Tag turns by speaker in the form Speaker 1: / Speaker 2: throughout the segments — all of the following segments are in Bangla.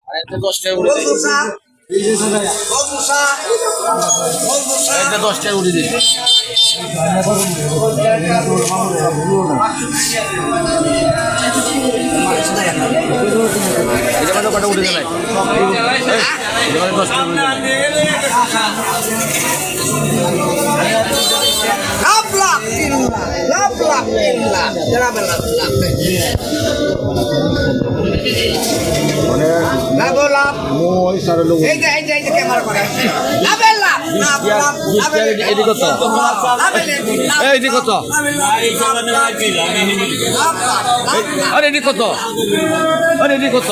Speaker 1: আরেকটা 10 টাকা করে দিই। একটা 10 টাকা করে দিই। এটা মানে কটা উঠে যায়? এটা মানে 10 টাকা করে দিই। আরে কত? আরে কত?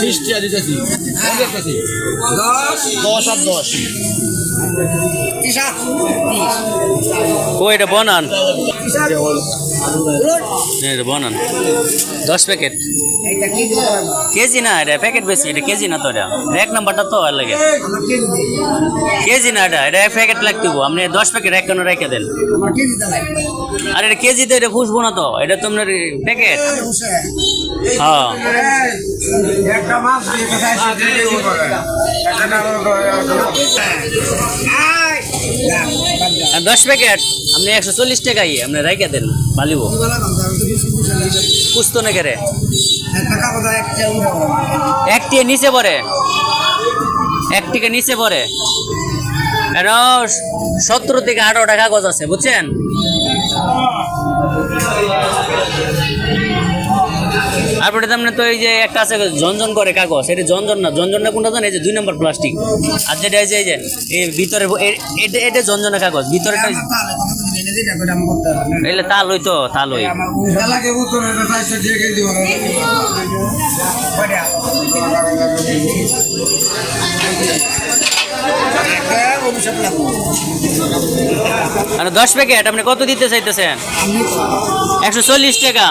Speaker 1: 30 টাকা দিতেছি। 10 আর 10।
Speaker 2: ও এটা বানান এটা বানান 10 প্যাকেট কেজি না এটা প্যাকেট বেশি এটা কেজি না তো এটা এক নাম্বারটা তো আর লাগে কেজি না এটা প্যাকেট লাগতে আপনি 10 প্যাকেট এক কেন রেখে দেন আর এটা কেজিতে এটা ফুসবো না তো এটা তো আপনার প্যাকেট হ্যাঁ 10 প্যাকেট আপনি 140 টাকাই আপনি রেখে দেন ভালিব পুস্ত না কেরে একটি নিচে পড়ে একটিকে নিচে পড়ে এটা 17 থেকে 18 কাগজ আছে বুঝছেন তারপরে আপনি তো এই যে একটা আছে ঝনঝন করে কাগজ এটা ঝনঝন না কোনটা জানেন এই যে 2 নম্বর প্লাস্টিক আর যেটা এই যে এই ভিতরে এটা ঝনঝনা কাগজ ভিতরেটা এলে তাল হই তো তাল হই আর 10 প্যাকেট আপনি কত দিতে চাইতেছেন 140 টাকা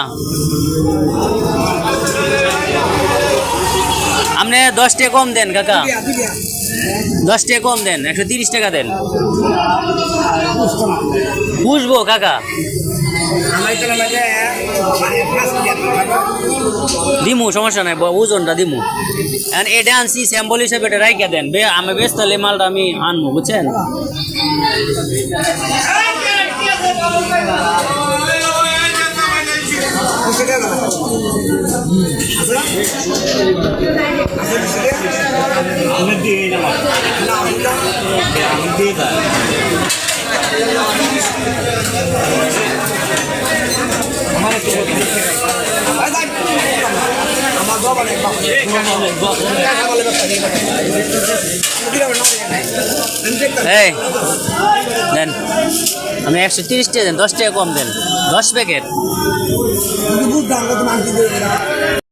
Speaker 2: আপনি 10 টাকা কম দেন কাকা 10 টাকা কম দেন 130 টাকা দেন বুঝবো কাকা দিমু সমস্যা নাই ওজনটা দিমু এটা আনছি স্যাম্পল হিসেবে এটা রাইখা দেন আমি ব্যস্ত হলে মালটা আমি আনবো বুঝছেন দেন আমি 130 টাকা দেন 10 টাকা কম দেন 10 প্যাকেট